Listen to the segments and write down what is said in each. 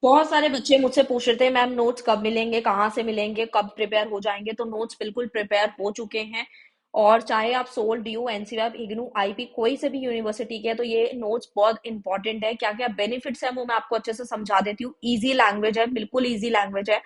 बहुत सारे बच्चे मुझसे पूछ रहे थे मैम नोट्स कब मिलेंगे, कहाँ से मिलेंगे, कब प्रिपेयर हो जाएंगे। तो नोट्स बिल्कुल प्रिपेयर हो चुके हैं। और चाहे आप SOL, DU, NCR, IGNOU, IP कोई से भी यूनिवर्सिटी के हैं, तो ये नोट्स बहुत इंपॉर्टेंट है। क्या क्या बेनिफिट्स है वो मैं आपको अच्छे से समझा देती हूँ। इजी लैंग्वेज है, बिल्कुल इजी लैंग्वेज है।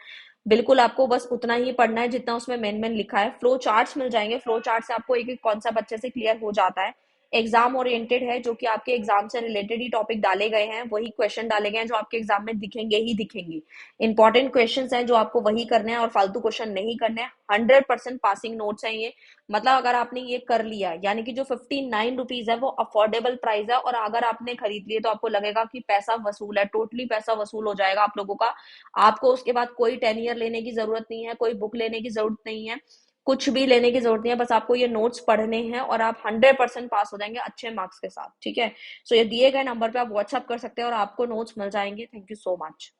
बिल्कुल आपको बस उतना ही पढ़ना है जितना उसमें मेन मेन लिखा है। फ्लो चार्ट्स मिल जाएंगे, फ्लो चार्ट से आपको एक एक कॉन्सेप्ट अच्छे से क्लियर हो जाता है। एग्जाम ओरिएंटेड है, जो कि आपके एग्जाम से रिलेटेड ही टॉपिक डाले गए हैं, वही क्वेश्चन डाले गए हैं जो आपके एग्जाम में दिखेंगे ही दिखेंगे। इंपॉर्टेंट क्वेश्चन हैं जो आपको वही करने हैं और फालतू क्वेश्चन नहीं करने हैं। 100% पासिंग नोट्स हैं ये। मतलब अगर आपने ये कर लिया, यानी कि जो 59 रुपीज है वो अफोर्डेबल प्राइस है, और अगर आपने खरीद लिए तो आपको लगेगा कि पैसा वसूल है, टोटली पैसा वसूल हो जाएगा आप लोगों का। आपको उसके बाद कोई टेनियर लेने की जरूरत नहीं है, कोई बुक लेने की जरूरत नहीं है, कुछ भी लेने की जरूरत नहीं है। बस आपको ये नोट्स पढ़ने हैं और आप 100% पास हो जाएंगे अच्छे मार्क्स के साथ। ठीक है, सो ये दिए गए नंबर पे आप व्हाट्सअप कर सकते हैं और आपको नोट्स मिल जाएंगे। Thank you so much.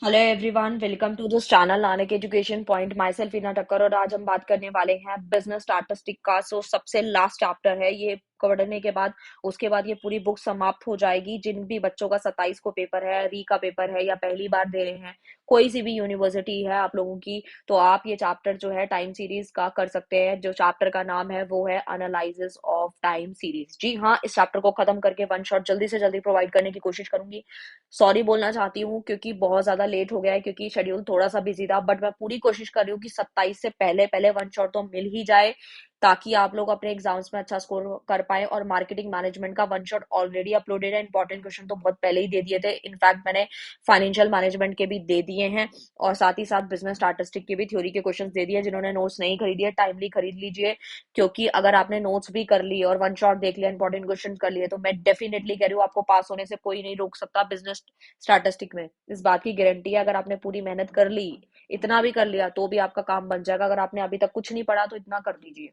Hello everyone, welcome to this channel Nanak education point. Myself Ina Takkar, और आज हम बात करने वाले हैं बिजनेस स्टैटिस्टिक का। सो सबसे लास्ट चैप्टर है ये। पढ़ने के बाद उसके बाद ये पूरी बुक समाप्त हो जाएगी। जिन भी बच्चों का 27 को पेपर है, री का पेपर है, या पहली बार दे रहे हैं, कोई सी भी यूनिवर्सिटी है आप लोगों की, तो आप ये चैप्टर जो है टाइम सीरीज का कर सकते हैं। जो चैप्टर का नाम है वो है एनालिसिस ऑफ टाइम सीरीज। जी हाँ, इस चैप्टर को खत्म करके वन शॉट जल्दी से जल्दी प्रोवाइड करने की कोशिश करूंगी। सॉरी बोलना चाहती हूँ क्योंकि बहुत ज्यादा लेट हो गया है, क्योंकि शेड्यूल थोड़ा सा बिजी था। बट मैं पूरी कोशिश कर रही हूँ कि 27 से पहले पहले वन शॉट तो मिल ही जाए, ताकि आप लोग अपने एग्जाम्स में अच्छा स्कोर कर पाए। और मार्केटिंग मैनेजमेंट का वन शॉट ऑलरेडी अपलोडेड है। इंपॉर्टेंट क्वेश्चन तो बहुत पहले ही दे दिए थे। इनफैक्ट मैंने फाइनेंशियल मैनेजमेंट के भी दे दिए हैं, और साथ ही साथ बिजनेस स्टैटिस्टिक के भी थ्योरी के क्वेश्चन दे दिए। जिन्होंने नोट्स नहीं खरीदी है, टाइमली खरीद लीजिए, क्योंकि अगर आपने नोट्स भी कर ली और वन शॉट देख लिया, इंपॉर्टेंट क्वेश्चन कर लिए, तो मैं डेफिनेटली कह रही हूँ आपको पास होने से कोई नहीं रोक सकता बिजनेस स्टैटिस्टिक में। इस बात की गारंटी है। अगर आपने पूरी मेहनत कर ली, इतना भी कर लिया, तो भी आपका काम बन जाएगा। अगर आपने अभी तक कुछ नहीं पढ़ा तो इतना कर लीजिए।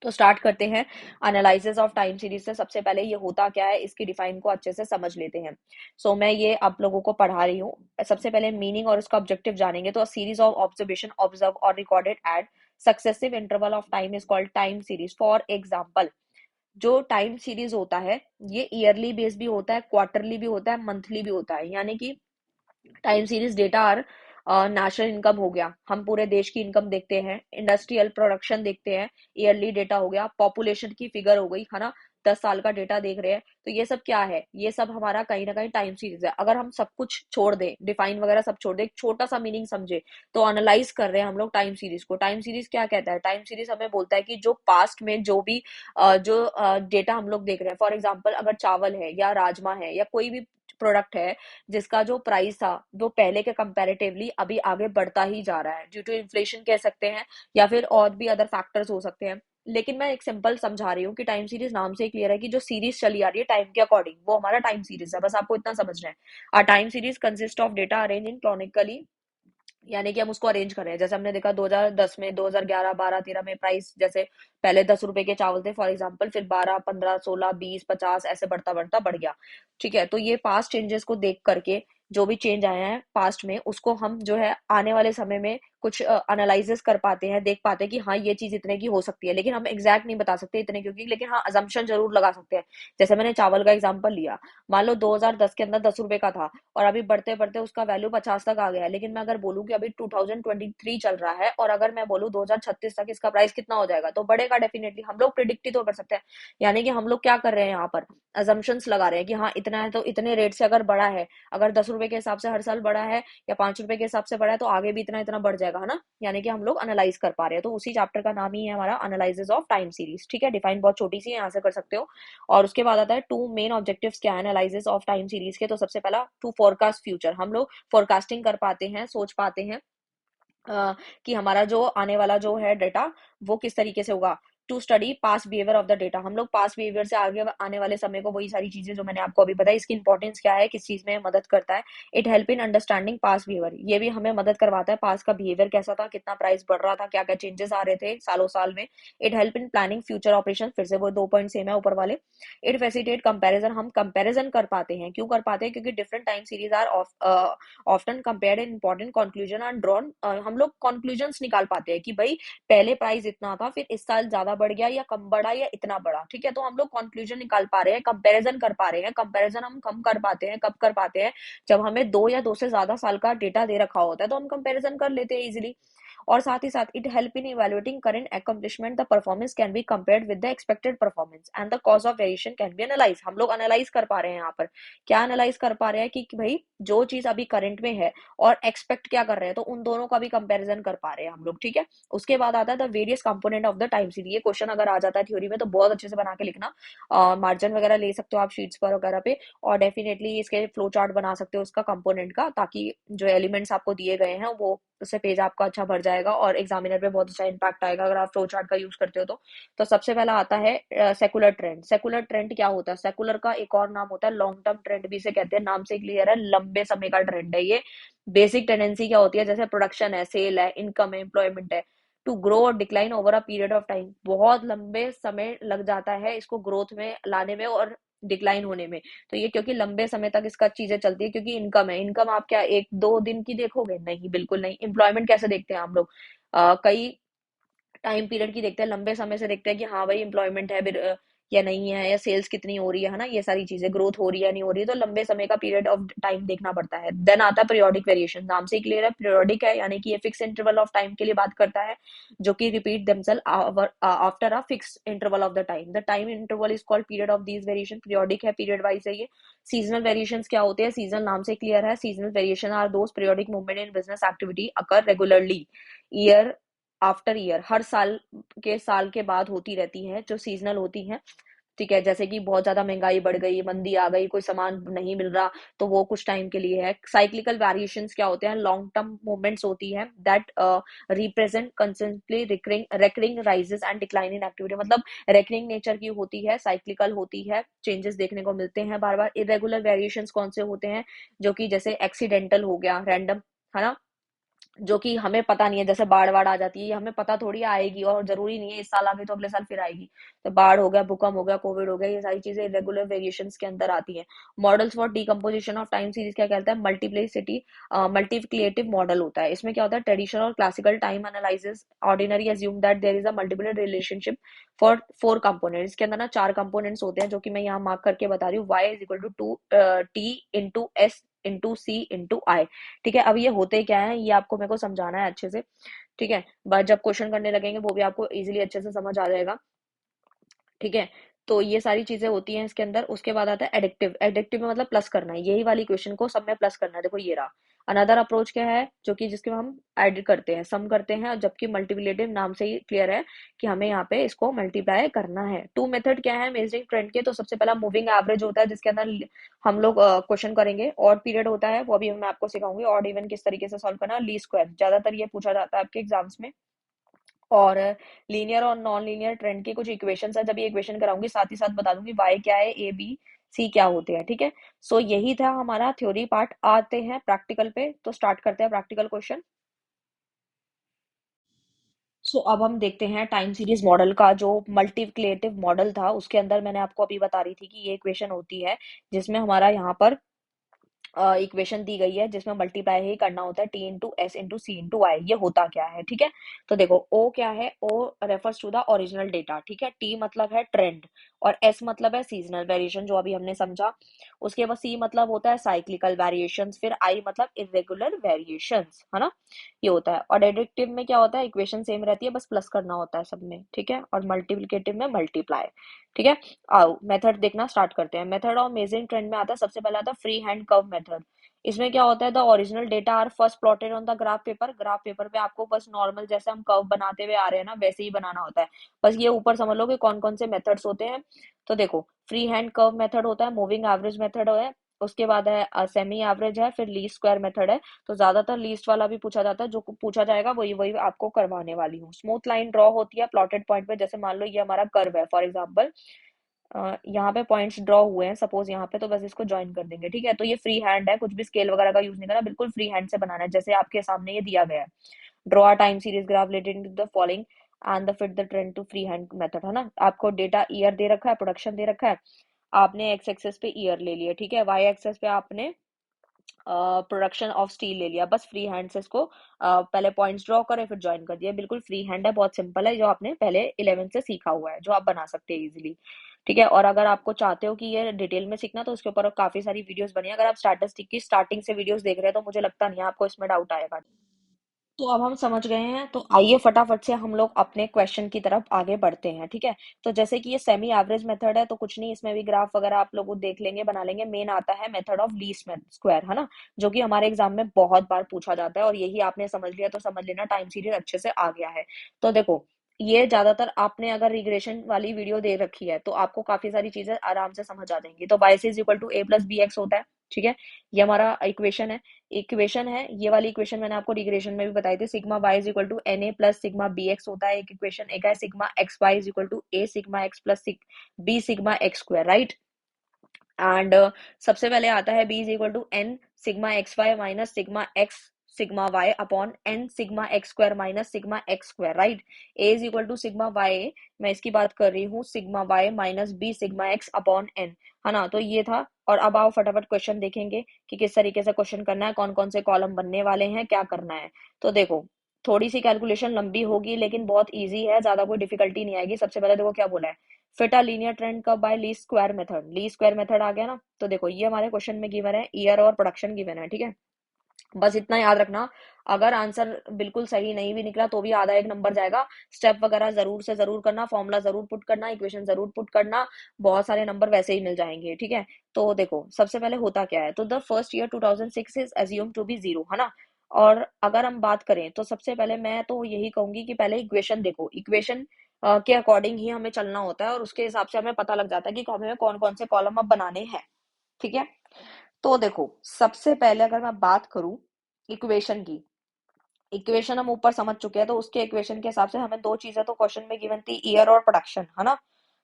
तो स्टार्ट करते हैं एनालिसिस ऑफ टाइम सीरीज से। सबसे पहले ये होता क्या है, इसकी डिफाइन को अच्छे से समझ लेते हैं। मैं ये आप लोगों को पढ़ा रही हूँ। सबसे पहले मीनिंग और उसका ऑब्जेक्टिव जानेंगे। तो सीरीज ऑफ ऑब्जर्वेशन ऑब्जर्व और recorded at successive interval of time is called time series. For example, जो टाइम सीरीज होता है ये ईयरली बेस भी होता है, क्वार्टरली भी होता है, मंथली भी होता है। यानी कि time series data are national income हो गया, हम पूरे देश की इनकम देखते हैं, इंडस्ट्रियल प्रोडक्शन देखते हैं, ईयरली डेटा हो गया, पॉपुलेशन की फिगर हो गई, है ना, 10 साल का डेटा देख रहे हैं। तो ये सब क्या है, ये सब हमारा कहीं ना कहीं टाइम सीरीज है। अगर हम सब कुछ छोड़ दें, डिफाइन वगैरह सब छोड़ दें, एक छोटा सा मीनिंग समझे, तो एनालाइज कर रहे हैं हम लोग टाइम सीरीज को। टाइम सीरीज क्या कहता है, टाइम सीरीज हमें बोलता है कि जो पास्ट में जो भी जो डेटा हम लोग देख रहे हैं, फॉर एग्जाम्पल अगर चावल है या राजमा है या कोई भी प्रोडक्ट है, जिसका जो प्राइस था वो पहले के कंपैरेटिवली अभी आगे बढ़ता ही जा रहा है, ड्यू टू इन्फ्लेशन कह सकते हैं, या फिर और भी अदर फैक्टर्स हो सकते हैं। लेकिन मैं एक सिंपल समझा रही हूँ कि टाइम सीरीज नाम से क्लियर है कि जो सीरीज चली आ रही है टाइम के अकॉर्डिंग, वो हमारा टाइम सीरीज है। बस आपको इतना समझना है। अ time series consist of data arrange in chronically, यानी कि हम उसको अरेंज कर रहे हैं। जैसे हमने देखा 2010 में, 2011, 12, 13 में प्राइस जैसे पहले 10 रुपए के चावल थे फॉर एग्जांपल, फिर 12, 15, 16, 20, 50 ऐसे बढ़ता बढ़ता बढ़ गया। ठीक है, तो ये पास्ट चेंजेस को देख करके जो भी चेंज आया है पास्ट में, उसको हम जो है आने वाले समय में कुछ एनालिसिस कर पाते हैं, देख पाते हैं कि हाँ ये चीज इतने की हो सकती है। लेकिन हम एग्जैक्ट नहीं बता सकते इतने क्योंकि, लेकिन हाँ अजम्पशन जरूर लगा सकते हैं। जैसे मैंने चावल का एग्जाम्पल लिया, मान लो 2010 के अंदर 10 रुपए का था, और अभी बढ़ते बढ़ते उसका वैल्यू 50 तक आ गया है। लेकिन मैं अगर बोलूँ कि अभी 2023 चल रहा है, और अगर मैं बोलूँ 2036 तक इसका प्राइस कितना हो जाएगा, तो बढ़ेगा डेफिनेटली। हम लोग प्रिडिक्ट ही तो कर सकते हैं। यानी कि हम लोग क्या कर रहे हैं यहाँ पर, अजम्पशंस लगा रहे हैं कि हाँ इतना है, तो इतने रेट से अगर बढ़ा है, अगर 10 रुपए के हिसाब से हर साल बढ़ा है, या 5 रुपए के हिसाब से बढ़ा है, तो आगे भी इतना इतना बढ़ जाएगा, है ना। यानी कि हम लोग एनालाइज कर पा रहे हैं। तो उसी चैप्टर का नाम ही है हमारा एनालिसिस ऑफ टाइम सीरीज। ठीक है, डिफाइन बहुत छोटी सी है, यहाँ से कर सकते हो। और उसके बाद आता है टू मेन ऑब्जेक्टिव्स क्या है एनालिसिस ऑफ टाइम सीरीज के। तो सबसे पहला, टू फोरकास्ट फ्यूचर। हम लोग फोरकास्टिंग कर पाते हैं, सोच पाते हैं कि हमारा जो आने वाला जो है डेटा वो किस तरीके से होगा। To study past behaviour of the data, हम लोग पास्ट बिहेवियर से आगे आने वाले समय को, वही सारी चीजें जो मैंने आपको अभी बताई, इसकी इंपॉर्टेंस क्या है, किस चीज में मदद करता है। It help in understanding past behaviour, ये भी हमें मदद करवाता है पास्ट का बिहेवियर कैसा था, कितना प्राइस बढ़ रहा था, क्या क्या चेंजेस आ रहे थे सालों साल में। It help in planning future operation, फिर से वो 2 पॉइंट सेम है ऊपर वाले। इट फैसिलिटेट कंपैरिजन, हम कंपैरिजन कर पाते हैं। क्यों कर पाते हैं, क्योंकि different time series are often compared in important conclusion and drawn, हम लोग कंक्लूजन्स निकाल पाते हैं कि भाई पहले प्राइस इतना था, फिर इस साल ज्यादा बढ़ गया या कम बढ़ा या इतना बढ़ा, ठीक है। तो हम लोग कंक्लूजन निकाल पा रहे हैं, कंपैरिजन कर पा रहे हैं। कंपैरिजन हम कम कर पाते हैं, कब कर पाते हैं, जब हमें 2 या 2 से ज्यादा साल का डेटा दे रखा होता है, तो हम कंपैरिजन कर लेते हैं इजीली। और साथ ही साथ it help in evaluating current accomplishment, the performance can be compared with the expected performance and the cause of variation can be analyse. हम लोग एनालाइज कर पा रहे हैं यहाँ पर, क्या एनालाइज कर पा रहे हैं कि भाई जो चीज अभी करंट में है और एक्सपेक्ट क्या कर रहे हैं, तो उन दोनों का भी कंपैरिजन कर पा रहे हैं हम लोग, ठीक है। उसके बाद आता है the various component of the time series. ये क्वेश्चन अगर आ जाता है थ्योरी में तो बहुत अच्छे से बना के लिखना, मार्जिन वगैरह ले सकते हो आप शीट्स पर वगैरह पे, और डेफिनेटली इसके फ्लो चार्ट बना सकते हो उसका कंपोनेंट का, ताकि जो एलिमेंट्स आपको दिए गए हैं वो उससे पेज आपका अच्छा भर जाएगा और एग्जामिनर पे बहुत अच्छा इंपैक्ट आएगा अगर आप फ्लो चार्ट का यूज करते हो तो सबसे पहला आता है सेकुलर ट्रेंड। सेकुलर ट्रेंड क्या होता है? सेकुलर का एक और नाम होता है लॉन्ग टर्म ट्रेंड भी इसे कहते हैं, नाम से क्लियर है, लंबे समय का ट्रेंड है ये। बेसिक टेंडेंसी क्या होती है, जैसे प्रोडक्शन है, सेल है, इनकम है, एम्प्लॉयमेंट है, टू ग्रो और decline over a period of time. बहुत लंबे समय लग जाता है इसको ग्रोथ में लाने में और डिक्लाइन होने में। तो ये क्योंकि लंबे समय तक इसका चीजें चलती है, क्योंकि इनकम है। इनकम आप क्या 1-2 दिन की देखोगे? नहीं, बिल्कुल नहीं। एम्प्लॉयमेंट कैसे देखते हैं हम लोग? कई टाइम पीरियड की देखते हैं, लंबे समय से देखते हैं कि हाँ भाई एम्प्लॉयमेंट है या नहीं है, या सेल्स कितनी हो रही है ना, ये सारी चीजें, ग्रोथ हो रही है नहीं हो रही है, तो लंबे समय का पीरियड ऑफ टाइम देखना पड़ता है। देन आता है पीरियोडिक वेरिएशन। नाम से ही क्लियर है, पीरियोडिक है यानी कि ये फिक्स इंटरवल ऑफ टाइम के लिए बात करता है, जो कि repeat themselves after a fix interval of the time. The time interval is called period of these variation. Periodic है, पीरियड वाइज है ये। सीजनल वेरिएशंस क्या होते हैं? सीजनल नाम से क्लियर है, seasonal variation are those periodic movement in business activity occur regularly year after year, हर साल के बाद होती रहती है, जो सीजनल होती है, ठीक है। जैसे कि बहुत ज्यादा महंगाई बढ़ गई, मंदी आ गई, कोई सामान नहीं मिल रहा, तो वो कुछ टाइम के लिए है। साइक्लिकल वेरिएशंस क्या होते हैं? लॉन्ग टर्म मूवमेंट्स होती है that represent consistently recurring rises and decline in activity. मतलब रेकरिंग नेचर की होती है, साइक्लिकल होती है, चेंजेस देखने को मिलते हैं बार बार। इरेगुलर वेरिएशंस कौन से होते हैं? जो कि जैसे एक्सीडेंटल हो गया, रैंडम, है ना, जो कि हमें पता नहीं है, जैसे बाढ़ बाढ़ आ जाती है, हमें पता थोड़ी आएगी, और जरूरी नहीं है इस साल आ गई तो अगले साल फिर आएगी। तो बाढ़ हो गया, भूकंप हो गया, कोविड हो गया, ये सारी चीजें इरेगुलर वेरिएशंस के अंदर आती हैं। Models for decomposition of time series क्या कहता है? मल्टीप्लिसिटी मल्टीप्लिकेटिव मॉडल होता है। इसमें क्या होता है? ट्रेडिशनल और classical time analysis ordinary assume that there is a multiple relationship for 4 components. इसके अंदर ना 4 कंपोनेंट्स होते हैं, जो कि मैं यहाँ मार्क करके बता रही हूँ। y is equal to T into S into C into I, ठीक है। अब ये होते क्या है, ये आपको मेरे को समझाना है अच्छे से, ठीक है। बट जब क्वेश्चन करने लगेंगे वो भी आपको इजीली अच्छे से समझ आ जाएगा, ठीक है। तो ये सारी चीजें होती हैं इसके अंदर। उसके बाद आता है एडिक्टिव। एडिक्टिव में मतलब प्लस करना है, यही वाली क्वेश्चन को सब में प्लस करना है। देखो ये रहा। अनदर अप्रोच क्या है, जो कि जिसके हम ऐड करते हैं, सम करते हैं, जबकि मल्टीप्लिकेटिव नाम से ही क्लियर है कि हमें यहाँ पे इसको मल्टीप्लाई करना है। टू मेथड क्या है मेजरिंग ट्रेंड के? तो सबसे पहला मूविंग एवरेज होता है, जिसके अंदर हम लोग क्वेश्चन करेंगे। ऑड पीरियड होता है, वो अभी मैं आपको सिखाऊंगी ऑड इवन किस तरीके से सॉल्व करना। ली स्क्वायर ज्यादातर ये पूछा जाता है आपके एग्जाम्स में। और लीनियर और नॉन लीनियर ट्रेंड की कुछ इक्वेशंस है, जब ये इक्वेशन कराऊंगी साथ ही साथ बता दूंगी वाई क्या है, ए बी सी क्या होते हैं, ठीक है। सो यही था हमारा थ्योरी पार्ट। आते हैं प्रैक्टिकल पे, तो स्टार्ट करते हैं प्रैक्टिकल क्वेश्चन। अब हम देखते हैं टाइम सीरीज मॉडल का जो मल्टीप्लिकेटिव मॉडल था, उसके अंदर मैंने आपको अभी बता रही थी कि ये इक्वेशन होती है, जिसमें हमारा यहाँ पर इक्वेशन दी गई है, जिसमें मल्टीप्लाई ही करना होता है T into S into C into आई। ये होता क्या है, ठीक है। तो देखो ओ क्या है, O refers to the original data, ठीक है। टी मतलब है ट्रेंड, और एस मतलब है सीजनल वेरिएशन, जो अभी हमने समझा। उसके बाद सी मतलब होता है साइक्लिकल वेरिएशंस, फिर आई मतलब इरेगुलर वेरिएशंस, है ना, ये होता है। और डेरिवेटिव में क्या होता है, इक्वेशन सेम रहती है, बस प्लस करना होता है सब में, ठीक है। और मल्टीप्लिकेटिव में मल्टीप्लाई, ठीक है। आओ मेथड देखना स्टार्ट करते हैं। मेथड ऑफ मेजरिंग ट्रेंड में आता है, सबसे पहले आता है फ्री हैंड कर्व मेथड। इसमें क्या होता है, the original data are first plotted on the graph paper. Graph paper पे आपको बस नॉर्मल जैसे हम कर्व बनाते हुए आ रहे हैं ना, वैसे ही बनाना होता है। बस ये ऊपर समझ लो कि कौन कौन से मेथड्स होते हैं। तो देखो, फ्री हैंड कर्व मेथड होता है, मूविंग एवरेज मेथड है, उसके बाद है सेमी एवरेज है, फिर लीस्ट स्क्वायर मेथड है। तो ज्यादातर लीस्ट वाला भी पूछा जाता है, जो पूछा जाएगा वही वही आपको करवाने वाली हूँ। स्मूथ लाइन ड्रॉ होती है प्लॉटेड पॉइंट पे, जैसे मान लो ये हमारा कर्व है फॉर एग्जाम्पल, यहाँ पे पॉइंट्स ड्रॉ हुए हैं सपोज यहाँ पे, तो बस इसको ज्वाइन कर देंगे, ठीक है। तो ये फ्री हैंड है, कुछ भी स्केल वगैरह का यूज नहीं करना, बिल्कुल फ्री हैंड से बनाना है, जैसे आपके सामने ये दिया गया है। Draw a time series graph related to the following and the fit the trend to free hand method, है ना। आपको डेटा ईयर दे रखा है, प्रोडक्शन दे रखा है, आपने एक्स एक्सेस पे ईयर ले लिया, ठीक है। वाई एक्सेस पे आपने प्रोडक्शन ऑफ स्टील ले लिया, बस फ्री हैंड से इसको पहले पॉइंट्स ड्रॉ करें फिर ज्वाइन कर दिया, बिल्कुल फ्री हैंड है, बहुत सिंपल है, जो आपने पहले 11 से सीखा हुआ है, जो आप बना सकते हैं इजीली। ठीक है, और अगर आपको चाहते हो कि ये डिटेल में सीखना तो उसके ऊपर काफी सारी वीडियोस बनी है, अगर आप स्टैटिस्टिक की स्टार्टिंग से वीडियोस देख रहे हैं तो मुझे लगता नहीं है आपको इसमें डाउट आएगा। तो अब हम समझ गए हैं, तो आइए फटाफट से हम लोग अपने क्वेश्चन की तरफ आगे बढ़ते हैं। ठीक है, तो जैसे कि ये सेमी एवरेज मेथड है तो कुछ नहीं, इसमें भी ग्राफ वगैरह आप लोग देख लेंगे, बना लेंगे। मेन आता है मेथड ऑफ लीस्ट स्क्वायर, है ना, जो कि हमारे एग्जाम में बहुत बार पूछा जाता है, और यही आपने समझ लिया तो समझ लेना टाइम सीरीज अच्छे से आ गया है। तो देखो, ये ज्यादातर आपने अगर रिग्रेशन वाली वीडियो दे रखी है तो आपको काफी सारी चीजें आराम से समझ आ जाएंगी। तो y is equal to a plus B X होता है। ठीक है, ये हमारा इक्वेशन है, ये वाली इक्वेशन मैंने आपको रिग्रेशन में भी बताई थी। Sigma Y is equal to N A plus sigma B X होता है एक इक्वेशन। एक है sigma X Y is equal to A sigma X plus B sigma X square, right. And सबसे पहले आता है b is equal to N sigma X Y minus sigma X sigma Y upon N sigma X square minus sigma X square, right. a is equal to sigma Y, मैं इसकी बात कर रही हूँ, sigma Y minus B sigma X upon N, है ना। तो ये था, और अब आओ फटाफट क्वेश्चन देखेंगे कि किस तरीके से क्वेश्चन करना है, कौन कौन से कॉलम बनने वाले हैं, क्या करना है। तो देखो, थोड़ी सी कैलकुलेशन लंबी होगी लेकिन बहुत इजी है, ज्यादा कोई डिफिकल्टी नहीं आएगी। सबसे पहले देखो क्या बोला है, fit a linear trend curve by least square method. Least square method आ गया ना, तो देखो ये हमारे क्वेश्चन में गिवन है, ईयर और प्रोडक्शन गिवन है। ठीक है, बस इतना याद रखना, अगर आंसर बिल्कुल सही नहीं भी निकला तो भी आधा एक नंबर जाएगा। स्टेप वगैरह जरूर से जरूर करना, फॉर्मूला जरूर पुट करना, इक्वेशन जरूर पुट करना, बहुत सारे नंबर वैसे ही मिल जाएंगे। ठीक है, तो देखो सबसे पहले होता क्या है, तो the first year 2006 is assume to be zero, है ना। और अगर हम बात करें तो सबसे पहले मैं तो यही कहूंगी कि पहले इक्वेशन देखो, इक्वेशन के अकॉर्डिंग ही हमें चलना होता है, और उसके हिसाब से हमें पता लग जाता है कि हमें कौन कौन से कॉलम अब बनाने हैं। ठीक है, तो देखो सबसे पहले अगर मैं बात करूं इक्वेशन की, इक्वेशन हम ऊपर समझ चुके हैं, तो उसके इक्वेशन के हिसाब से हमें दो चीजें तो क्वेश्चन में गिवन थी, ईयर और प्रोडक्शन, है ना।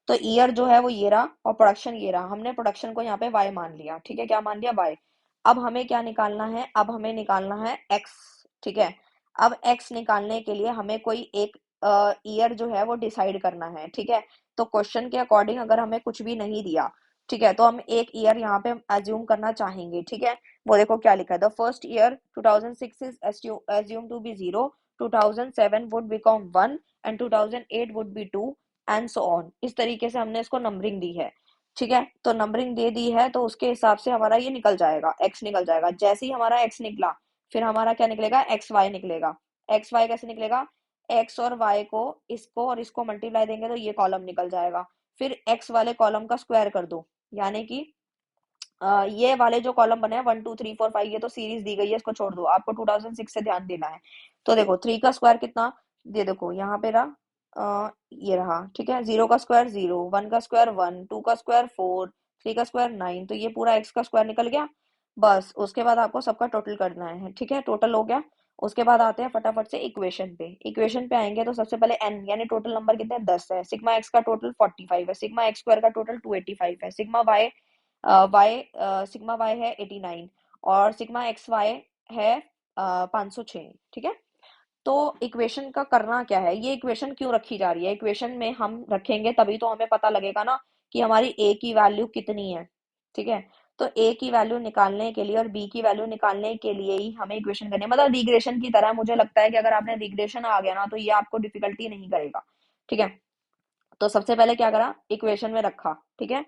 तो ईयर जो है वो ये रहा और प्रोडक्शन ये रहा, हमने प्रोडक्शन को यहाँ पे वाई मान लिया। ठीक है, क्या मान लिया, वाई। अब हमें क्या निकालना है, अब हमें निकालना है एक्स। ठीक है, अब एक्स निकालने के लिए हमें कोई एक ईयर जो है वो डिसाइड करना है। ठीक है, तो क्वेश्चन के अकॉर्डिंग अगर हमें कुछ भी नहीं दिया, ठीक है, तो हम एक ईयर यहाँ पे एज्यूम करना चाहेंगे। ठीक है, वो देखो क्या लिखा है, the first year 2006 is assumed to be 0, 2007 would become 1 and 2008 would be 2 and so on. इस तरीके से हमने इसको नंबरिंग दी है। ठीक है, तो नंबरिंग दे दी है तो उसके हिसाब से हमारा ये निकल जाएगा, एक्स निकल जाएगा। जैसे ही हमारा एक्स निकला फिर हमारा क्या निकलेगा, एक्स वाई निकलेगा। एक्स वाई कैसे निकलेगा, एक्स और वाई को, इसको और इसको मल्टीप्लाई देंगे तो ये कॉलम निकल जाएगा। फिर एक्स वाले कॉलम का स्क्वायर कर दो, यानी कि ये वाले जो कॉलम बने हैं 1 2 3 4 5, ये तो सीरीज दी गई है, इसको छोड़ दो, आपको 2006 से ध्यान देना है। तो देखो 3 का स्क्वायर कितना, ये देखो यहाँ पे रहा, ये रहा। ठीक है, 0 का स्क्वायर 0, 1 का स्क्वायर 1, 2 का स्क्वायर 4, 3 का स्क्वायर 9, तो ये पूरा एक्स का स्क्वायर निकल गया। बस उसके बाद आपको सबका टोटल करना है। ठीक है, टोटल हो गया। उसके बाद आते हैं फटाफट से इक्वेशन पे। इक्वेशन पे आएंगे तो सबसे पहले एन यानी टोटल नंबर कितने हैं, 10 है। सिग्मा एक्स का टोटल 45 है, सिग्मा एक्स स्क्वायर का टोटल 285 है, sigma Y Y sigma Y है 89, और सिग्मा एक्स वाई है 506। ठीक है, तो इक्वेशन का करना क्या है, ये इक्वेशन क्यों रखी जा रही है, इक्वेशन में हम रखेंगे तभी तो हमें पता लगेगा ना कि हमारी ए की वैल्यू कितनी है। ठीक है, तो ए की वैल्यू निकालने के लिए और बी की वैल्यू निकालने के लिए ही हमें इक्वेशन करनी है, मतलब रिग्रेशन की तरह। मुझे लगता है कि अगर आपने रिग्रेशन आ गया ना तो ये आपको डिफिकल्टी नहीं करेगा। ठीक है, तो सबसे पहले क्या करा, इक्वेशन में रखा। ठीक है,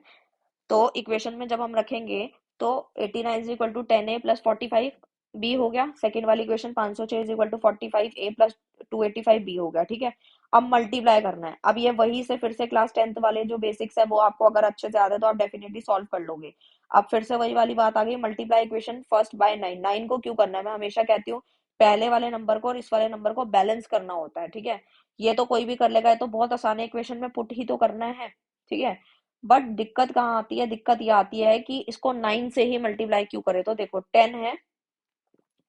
तो इक्वेशन में जब हम रखेंगे तो 89 is equal to 10a plus 45 B हो गया। सेकेंड वाली equation 506 is equal to 45a plus 285 B हो गया। ठीक है, अब मल्टीप्लाई करना है। अब ये वही से फिर से क्लास 10th वाले जो बेसिक्स है वो आपको अगर अच्छे से आते हैं तो आप डेफिनेटली सॉल्व कर लोगे। अब फिर से वही वाली बात आ गई, मल्टीप्लाई इक्वेशन फर्स्ट बाय 9। 9 को क्यों करना है, मैं हमेशा कहती हूँ पहले वाले नंबर को और इस वाले नंबर को बैलेंस करना होता है। ठीक है, ये तो कोई भी कर लेगा, ये तो बहुत आसान है, इक्वेशन में पुट ही तो करना है। ठीक है, बट दिक्कत कहाँ आती है, दिक्कत ये आती है कि इसको 9 से ही मल्टीप्लाई क्यों करे। तो देखो 10 है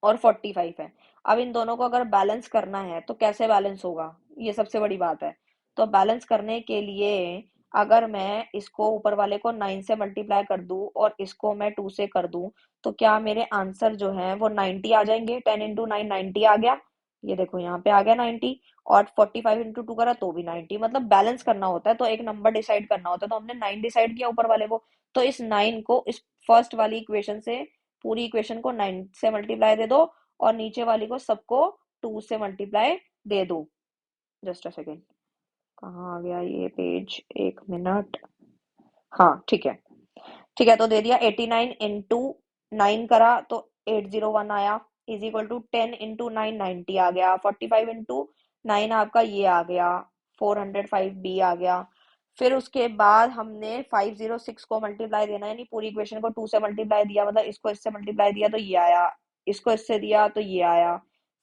और 45 है, अब इन दोनों को अगर बैलेंस करना है तो कैसे बैलेंस होगा, ये सबसे बड़ी बात है। तो बैलेंस करने के लिए अगर मैं इसको ऊपर वाले को 9 से मल्टीप्लाई कर दूं और इसको मैं 2 से कर दूं, तो क्या मेरे आंसर जो है वो 90 आ जाएंगे। 10 इंटू 9 90 आ गया, ये देखो यहाँ पे आ गया 90, और 45 इंटू 2 करा तो भी 90। मतलब बैलेंस करना होता है तो एक नंबर डिसाइड करना होता है, तो हमने 9 डिसाइड किया ऊपर वाले को, तो इस 9 को इस फर्स्ट वाली इक्वेशन से पूरी इक्वेशन को 9 से मल्टीप्लाई दे दो और नीचे वाली को सबको 2 से मल्टीप्लाई दे दो। जस्ट अ सेकेंड, कहाँ आ गया ये पेज, 1 मिनट। हाँ ठीक है, ठीक है, तो दे दिया 89 इंटू 9 करा तो 801 आया, इज इक्वल टू 10 इंटू 9 90 आ गया, 45 इंटू 9 आपका ये आ गया 405 बी आ गया। फिर उसके बाद हमने 506 को मल्टीप्लाई देना है, यानी पूरी इक्वेशन को 2 से मल्टीप्लाई दिया, मतलब इसको इससे मल्टीप्लाई दिया तो ये आया, इसको इससे दिया तो ये आया,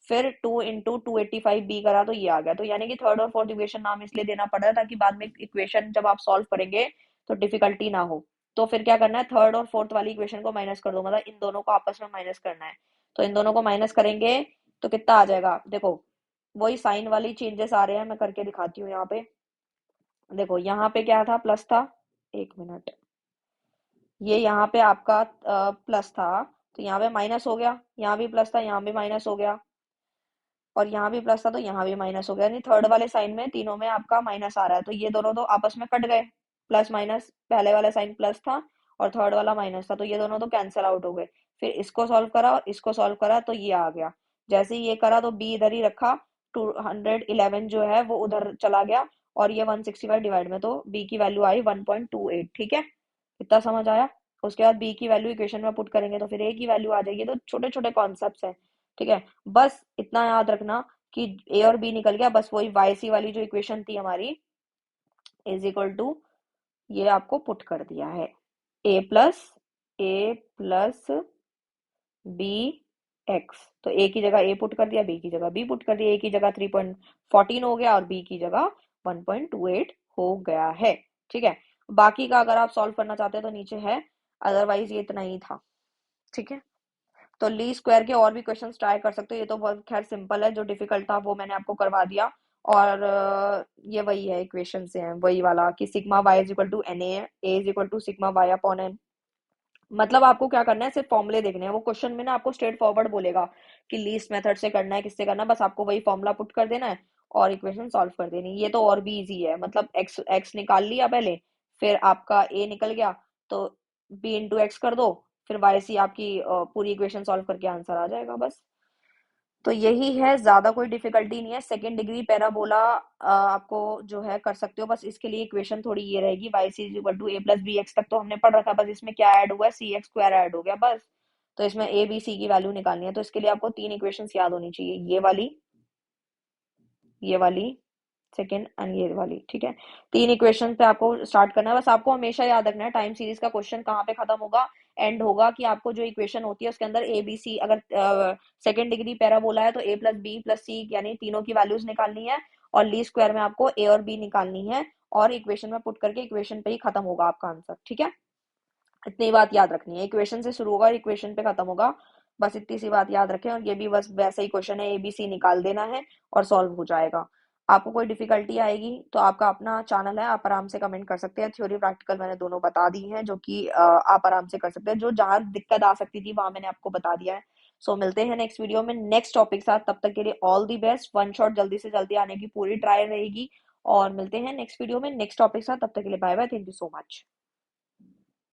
फिर 2 इंटू 285 बी करा तो ये आ गया। तो यानी कि थर्ड और फोर्थ इक्वेशन नाम इसलिए देना पड़ रहा है ताकि बाद में इक्वेशन जब आप सॉल्व करेंगे तो डिफिकल्टी ना हो। तो फिर क्या करना है, थर्ड और फोर्थ वाली इक्वेशन को माइनस कर दो, मतलब इन दोनों को आपस में माइनस करना है। तो इन दोनों को माइनस करेंगे तो कितना आ जाएगा, देखो वही साइन वाली चेंजेस आ रहे हैं, मैं करके दिखाती हूँ यहाँ पे। देखो यहाँ पे क्या था, प्लस था, 1 मिनट, ये यहाँ पे आपका प्लस था तो यहाँ पे माइनस हो गया, यहाँ भी प्लस था यहाँ भी माइनस हो गया, और यहाँ भी प्लस था तो यहाँ भी माइनस हो गया, यानी थर्ड वाले साइन में तीनों में आपका माइनस आ रहा है, तो ये दोनों तो आपस में कट गए, प्लस माइनस, पहले वाला साइन प्लस था और थर्ड वाला माइनस था, तो ये दोनों तो कैंसिल आउट हो गए। फिर इसको सॉल्व करा और इसको सॉल्व करा तो ये आ गया, जैसे ही ये करा तो बी इधर ही रखा, 211 जो है वो उधर चला गया, और ये 165 डिवाइड में, तो बी की वैल्यू आई 1.28। ठीक है, इतना समझ आया। उसके बाद बी की वैल्यू इक्वेशन में पुट करेंगे तो फिर ए की वैल्यू आ जाएगी। तो छोटे छोटे कॉन्सेप्ट्स हैं, ठीक है, बस इतना याद रखना कि ए और बी निकल गया, बस वही वाई सी वाली जो इक्वेशन थी हमारी, इज इक्वल टू ये आपको पुट कर दिया है, ए प्लस बी एक्स, तो ए की जगह ए पुट कर दिया, बी की जगह बी पुट कर दिया, ए की जगह 3.14 हो गया और बी की जगह 1.28 हो गया है। ठीक है, बाकी का अगर आप सॉल्व करना चाहते हैं तो नीचे है, अदरवाइज ये इतना ही था। ठीक है, तो ली स्क्वायर के और भी क्वेश्चन ट्राई कर सकते हो, ये तो बहुत खैर सिंपल है, जो डिफिकल्ट था वो मैंने आपको करवा दिया। और ये वही है, इक्वेशन से है वही वाला कि sigma Y is equal to N A is equal to sigma Y upon N. मतलब आपको क्या करना है, सिर्फ फॉर्मूले देखने हैं, वो क्वेश्चन में ना आपको स्ट्रेट फॉरवर्ड बोलेगा कि लीस्ट मेथड से करना है, किससे करना है, बस आपको वही फॉर्मूला पुट कर देना है और इक्वेशन सॉल्व कर देनी। ये तो और भी इजी है, मतलब एक्स एक्स निकाल लिया पहले, फिर आपका ए निकल गया तो बी इंटू एक्स कर दो, फिर वाई सी आपकी पूरी इक्वेशन सॉल्व करके आंसर आ जाएगा बस। तो यही है, ज्यादा कोई डिफिकल्टी नहीं है। सेकेंड डिग्री पैराबोला आपको जो है कर सकते हो, बस इसके लिए इक्वेशन थोड़ी ये रहेगी, Y C is equal to A plus B X तक तो हमने पढ़ रखा है, बस इसमें क्या ऐड हुआ है, सी एक्स स्क्वायर ऐड हो गया बस। तो इसमें ए बी सी की वैल्यू निकालनी है, तो इसके लिए आपको 3 इक्वेशंस याद होनी चाहिए, ये वाली सेकेंड एंड ये वाली। ठीक है, 3 इक्वेशन पे आपको स्टार्ट करना है, बस आपको हमेशा याद रखना है टाइम सीरीज का क्वेश्चन कहाँ पे खत्म होगा, एंड होगा, कि आपको जो इक्वेशन होती है उसके अंदर ए बी सी, अगर सेकेंड डिग्री पैराबोला है तो ए प्लस बी प्लस सी यानी तीनों की वैल्यूज निकालनी है, और ली स्क्वायर में आपको ए और बी निकालनी है, और इक्वेशन में पुट करके इक्वेशन पे ही खत्म होगा आपका आंसर। ठीक है, इतनी बात याद रखनी है, इक्वेशन से शुरू होगा और इक्वेशन पे खत्म होगा, बस इतनी सी बात याद रखें। और ये भी बस वैसा ही क्वेश्चन है, एबीसी निकाल देना है और सॉल्व हो जाएगा। आपको कोई डिफिकल्टी आएगी तो आपका अपना चैनल है, आप आराम से कमेंट कर सकते हैं, थ्योरी प्रैक्टिकल मैंने दोनों बता दी हैं, जो कि आप आराम से कर सकते हैं, जो जहां दिक्कत आ सकती थी वहां मैंने आपको बता दिया है। सो मिलते हैं नेक्स्ट वीडियो में नेक्स्ट टॉपिक साथ, तब तक के लिए all the best, one shot जल्दी से जल्दी आने की पूरी ट्राई रहेगी, और मिलते हैं नेक्स्ट वीडियो में नेक्स्ट टॉपिक साथ, तब तक के लिए bye bye, thank you so much.